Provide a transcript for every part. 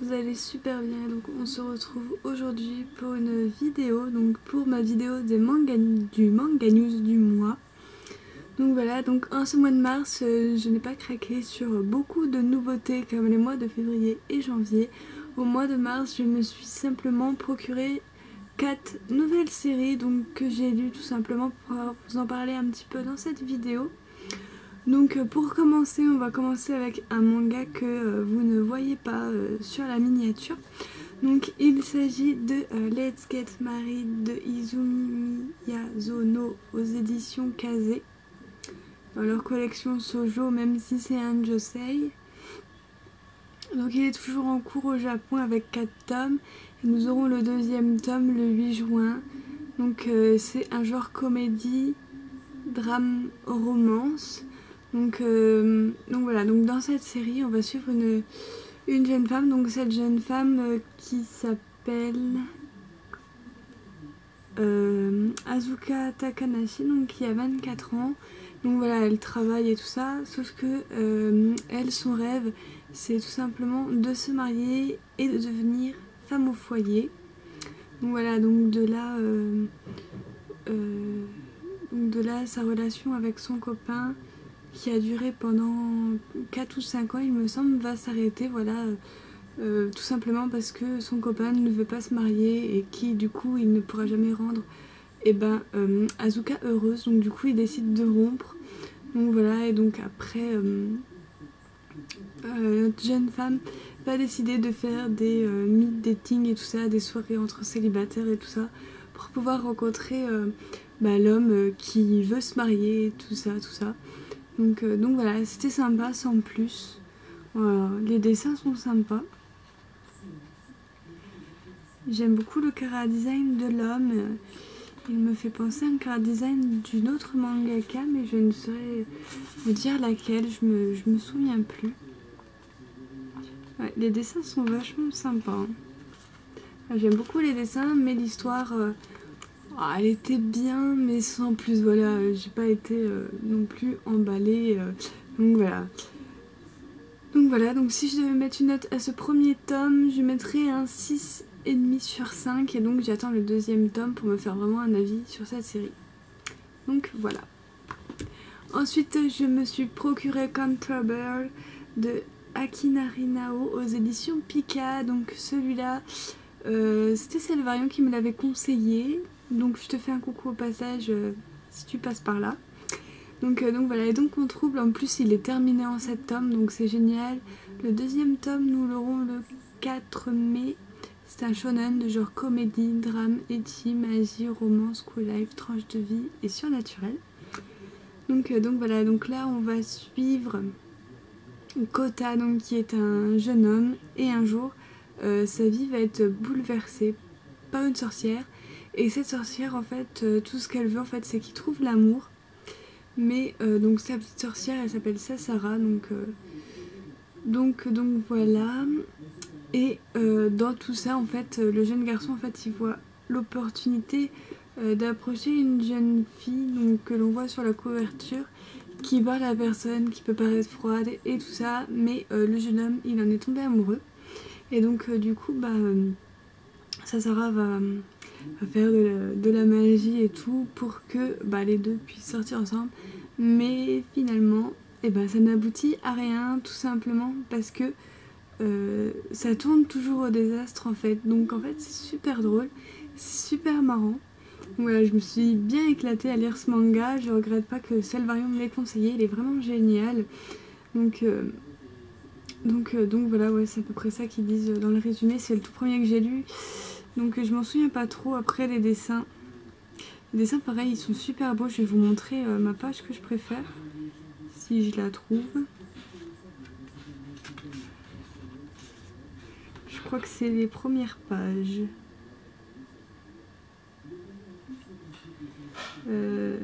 vous allez super bien. Donc on se retrouve aujourd'hui pour une vidéo, donc pour ma vidéo du manga news du mois. Donc voilà, donc en ce mois de mars, je n'ai pas craqué sur beaucoup de nouveautés comme les mois de février et janvier. Au mois de mars, je me suis simplement procuré 4 nouvelles séries donc que j'ai lues tout simplement pour vous en parler un petit peu dans cette vidéo. Donc pour commencer, on va commencer avec un manga que vous ne voyez pas sur la miniature. Donc il s'agit de Let's Get Married de Izumi Miyazono aux éditions Kazé. Dans leur collection Shoujo, même si c'est un josei. Donc il est toujours en cours au Japon avec 4 tomes. Et nous aurons le deuxième tome le 8 juin. Donc c'est un genre comédie, drame, romance. Donc voilà, donc dans cette série on va suivre une jeune femme, donc cette jeune femme qui s'appelle Asuka Takanashi, donc qui a 24 ans. Donc voilà, elle travaille et tout ça, sauf que elle, son rêve, c'est tout simplement de se marier et de devenir femme au foyer. Donc voilà, donc de là sa relation avec son copain, qui a duré pendant 4 ou 5 ans il me semble, va s'arrêter, voilà, tout simplement parce que son copain ne veut pas se marier et qui du coup il ne pourra jamais rendre Asuka heureuse, donc du coup il décide de rompre. Donc voilà, et donc après notre jeune femme va décider de faire des meet dating et tout ça, des soirées entre célibataires et tout ça, pour pouvoir rencontrer l'homme qui veut se marier, tout ça. Donc voilà, c'était sympa sans plus. Voilà, les dessins sont sympas. J'aime beaucoup le chara design de l'homme. Il me fait penser à un chara design d'une autre mangaka, mais je ne saurais vous dire laquelle, je me souviens plus. Ouais, les dessins sont vachement sympas. J'aime beaucoup les dessins, mais l'histoire, elle était bien, mais sans plus. Voilà, j'ai pas été non plus emballée. Donc voilà. Donc si je devais mettre une note à ce premier tome, je mettrais un 6,5 sur 5. Et donc j'attends le deuxième tome pour me faire vraiment un avis sur cette série. Donc voilà. Ensuite, je me suis procuré Contraband de Akinari Nao aux éditions Pika. Donc celui-là, c'était Selvarion qui me l'avait conseillé. Donc je te fais un coucou au passage si tu passes par là. Donc voilà, et donc on trouble, en plus il est terminé en 7 tomes, donc c'est génial. Le deuxième tome, nous l'aurons le 4 mai. C'est un shonen de genre comédie, drame, ecchi, magie, romance, cool life, tranche de vie et surnaturel. Donc voilà, donc là on va suivre Kota, donc qui est un jeune homme, et un jour sa vie va être bouleversée par une sorcière. Et cette sorcière, en fait, tout ce qu'elle veut, en fait, c'est qu'il trouve l'amour. Mais donc sa petite sorcière, elle s'appelle Sasara, donc voilà. Et dans tout ça, en fait, le jeune garçon, en fait, il voit l'opportunité d'approcher une jeune fille, donc que l'on voit sur la couverture, qui parle à la personne, qui peut paraître froide et tout ça, mais le jeune homme, il en est tombé amoureux. Et donc du coup, Sasara va faire de la magie et tout pour que les deux puissent sortir ensemble. Mais finalement, ça n'aboutit à rien, tout simplement parce que ça tourne toujours au désastre en fait. Donc en fait c'est super drôle, c'est super marrant. Voilà, je me suis bien éclatée à lire ce manga, je regrette pas que Selvarion me l'ait conseillé, il est vraiment génial. Donc voilà, ouais, c'est à peu près ça qu'ils disent dans le résumé, c'est le tout premier que j'ai lu. Donc je m'en souviens pas trop. Après les dessins pareil, ils sont super beaux. Je vais vous montrer ma page que je préfère, si je la trouve. Je crois que c'est les premières pages. Je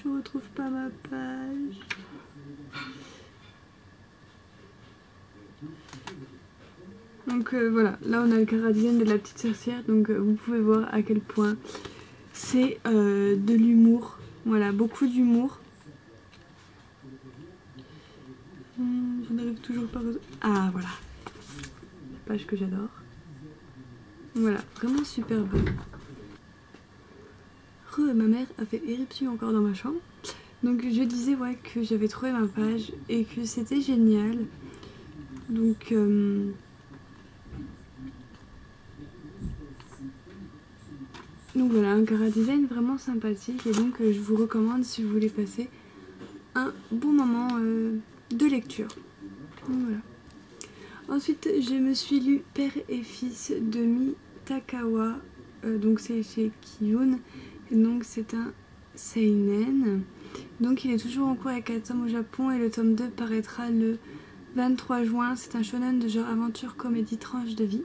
retrouve pas ma page. Donc voilà, là on a le chara design de la petite sorcière, donc vous pouvez voir à quel point c'est de l'humour, voilà, beaucoup d'humour. Je n'arrive toujours pas à... Ah voilà, la page que j'adore. Voilà, vraiment super bonne. Ma mère a fait éruption encore dans ma chambre. Donc je disais ouais que j'avais trouvé ma page et que c'était génial. Donc voilà, un chara design vraiment sympathique et donc je vous recommande si vous voulez passer un bon moment de lecture. Donc, voilà. Ensuite je me suis lu Père et Fils de Mitakawa, donc c'est chez Kiyun et donc c'est un seinen. Donc il est toujours en cours avec 4 tomes au Japon et le tome 2 paraîtra le 23 juin. C'est un shonen de genre aventure, comédie, tranche de vie.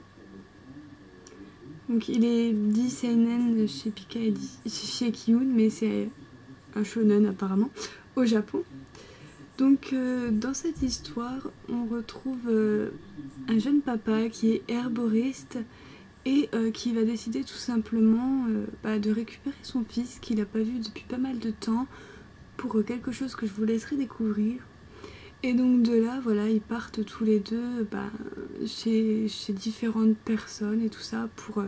Donc il est dit seinen chez Pika et chez Kiyun, mais c'est un shonen apparemment au Japon. Donc dans cette histoire on retrouve un jeune papa qui est herboriste et qui va décider tout simplement de récupérer son fils qu'il n'a pas vu depuis pas mal de temps pour quelque chose que je vous laisserai découvrir. Et donc de là, voilà, ils partent tous les deux chez différentes personnes et tout ça pour...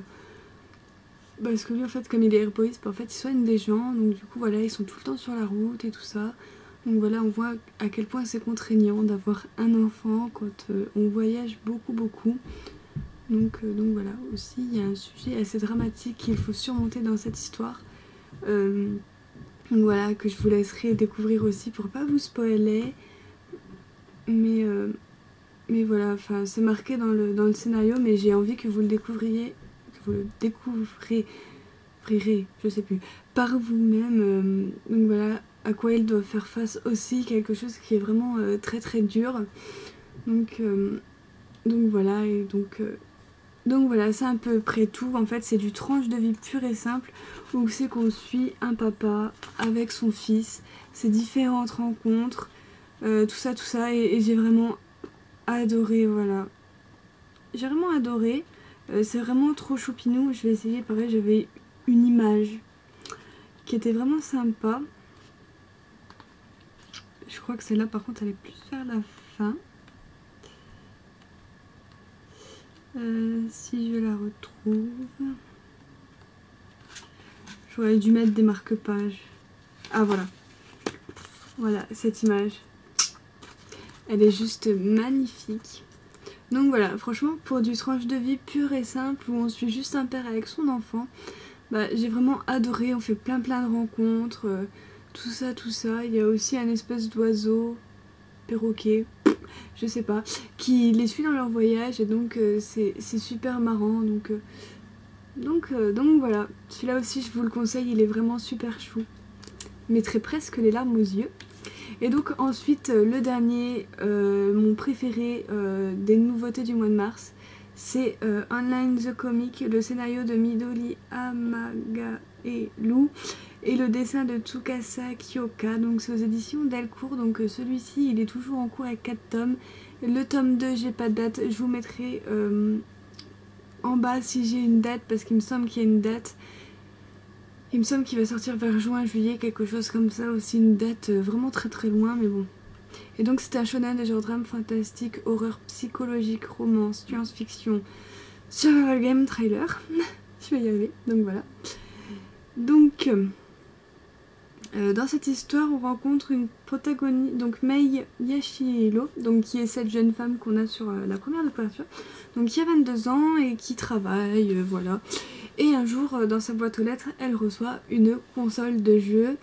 parce que lui en fait comme il est herboriste, en fait il soigne des gens, donc du coup voilà, ils sont tout le temps sur la route et tout ça. Donc voilà, on voit à quel point c'est contraignant d'avoir un enfant quand on voyage beaucoup. Donc voilà, aussi il y a un sujet assez dramatique qu'il faut surmonter dans cette histoire. Donc voilà, que je vous laisserai découvrir aussi pour pas vous spoiler. Mais voilà, enfin c'est marqué dans le scénario, mais j'ai envie que vous le découvriez, je sais plus, par vous-même. Donc voilà, à quoi il doit faire face aussi, quelque chose qui est vraiment très dur. Donc voilà, et donc voilà, c'est à peu près tout. En fait, c'est du tranche de vie pur et simple où c'est qu'on suit un papa avec son fils, ses différentes rencontres, tout ça, et j'ai vraiment adoré, voilà. J'ai vraiment adoré. C'est vraiment trop choupinou. Je vais essayer, pareil, j'avais une image qui était vraiment sympa. Je crois que celle-là, par contre, elle est plus vers la fin. Si je la retrouve, j'aurais dû mettre des marque-pages. Ah voilà, voilà cette image, elle est juste magnifique. Donc voilà, franchement pour du tranche de vie pur et simple où on suit juste un père avec son enfant, j'ai vraiment adoré. On fait plein de rencontres, tout ça. Il y a aussi un espèce d'oiseau, perroquet, je sais pas, qui les suit dans leur voyage et donc c'est super marrant. Donc voilà, celui-là aussi je vous le conseille, il est vraiment super chou. Il mettrait presque les larmes aux yeux. Et donc ensuite le dernier, mon préféré des nouveautés du mois de mars, c'est Online the Comic, le scénario de Midori Amagaelu et le dessin de Tsukasa Kyoka. Donc c'est aux éditions Delcourt. Donc celui-ci il est toujours en cours avec 4 tomes. Le tome 2 j'ai pas de date, je vous mettrai en bas si j'ai une date, parce qu'il me semble qu'il y a une date. Il me semble qu'il va sortir vers juin, juillet, quelque chose comme ça, aussi une date vraiment très loin, mais bon. Et donc c'est un shonen de genre drame fantastique, horreur psychologique, romance, science-fiction, survival game, trailer. Je vais y arriver, donc voilà. Donc dans cette histoire on rencontre une protagoniste, donc Mei Yashiro, donc qui est cette jeune femme qu'on a sur la première de couverture, donc qui a 22 ans et qui travaille, voilà. Et un jour dans sa boîte aux lettres elle reçoit une console de jeu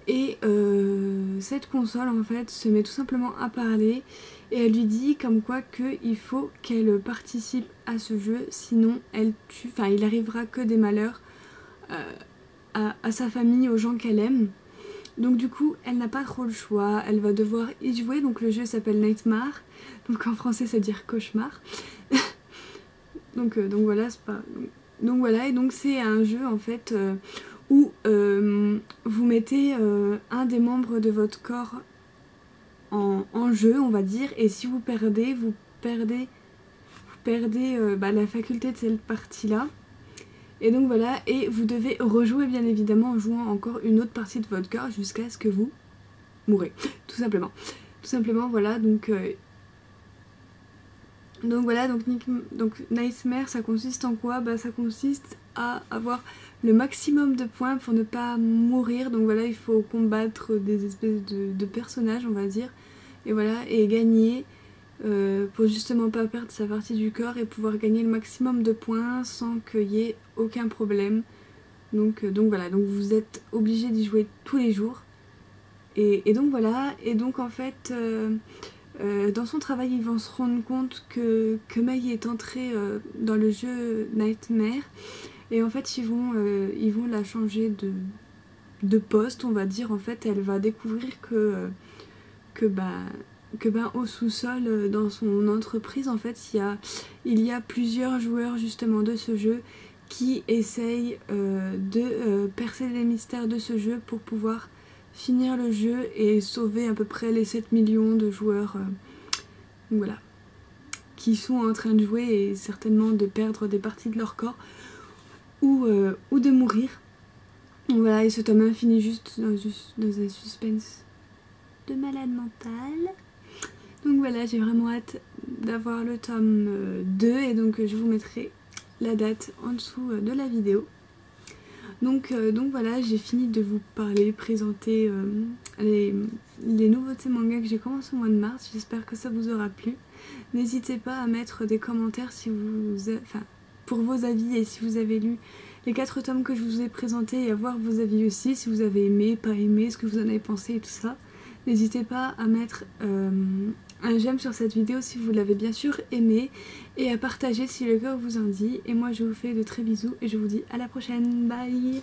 et cette console en fait se met tout simplement à parler et elle lui dit comme quoi qu'il faut qu'elle participe à ce jeu, sinon elle tue, enfin il arrivera que des malheurs à sa famille, aux gens qu'elle aime. Donc du coup elle n'a pas trop le choix, elle va devoir y jouer. Donc le jeu s'appelle Nightmare, donc en français ça veut dire cauchemar. donc voilà, c'est pas... Donc voilà, et donc c'est un jeu en fait où vous mettez un des membres de votre corps en jeu, on va dire, et si vous perdez, vous perdez la faculté de cette partie-là. Et donc voilà, et vous devez rejouer bien évidemment en jouant encore une autre partie de votre corps jusqu'à ce que vous mourrez, tout simplement. tout simplement. Voilà, donc voilà, donc Nightmare, ça consiste en quoi? Bah ça consiste à avoir le maximum de points pour ne pas mourir. Donc voilà, il faut combattre des espèces de personnages, on va dire, et voilà, et gagner pour justement pas perdre sa partie du corps et pouvoir gagner le maximum de points sans qu'il y ait aucun problème. Donc voilà, donc vous êtes obligé d'y jouer tous les jours. Et donc voilà, et donc en fait dans son travail ils vont se rendre compte que Mei est entrée dans le jeu Nightmare, et en fait ils vont la changer de poste, on va dire. En fait elle va découvrir que au sous-sol dans son entreprise, en fait il y a plusieurs joueurs justement de ce jeu qui essayent de percer les mystères de ce jeu pour pouvoir finir le jeu et sauver à peu près les 7 millions de joueurs voilà, qui sont en train de jouer et certainement de perdre des parties de leur corps ou de mourir. Voilà, et ce tome 1 finit juste dans un suspense de malade mental. Donc voilà, j'ai vraiment hâte d'avoir le tome 2 et donc je vous mettrai la date en dessous de la vidéo. Donc voilà, j'ai fini de vous parler, présenter les nouveautés manga que j'ai commencé au mois de mars. J'espère que ça vous aura plu. N'hésitez pas à mettre des commentaires si pour vos avis, et si vous avez lu les 4 tomes que je vous ai présentés, et à voir vos avis aussi, si vous avez aimé, pas aimé, ce que vous en avez pensé et tout ça. N'hésitez pas à mettre un j'aime sur cette vidéo si vous l'avez bien sûr aimé, et à partager si le cœur vous en dit. Et moi je vous fais de très bisous et je vous dis à la prochaine, bye.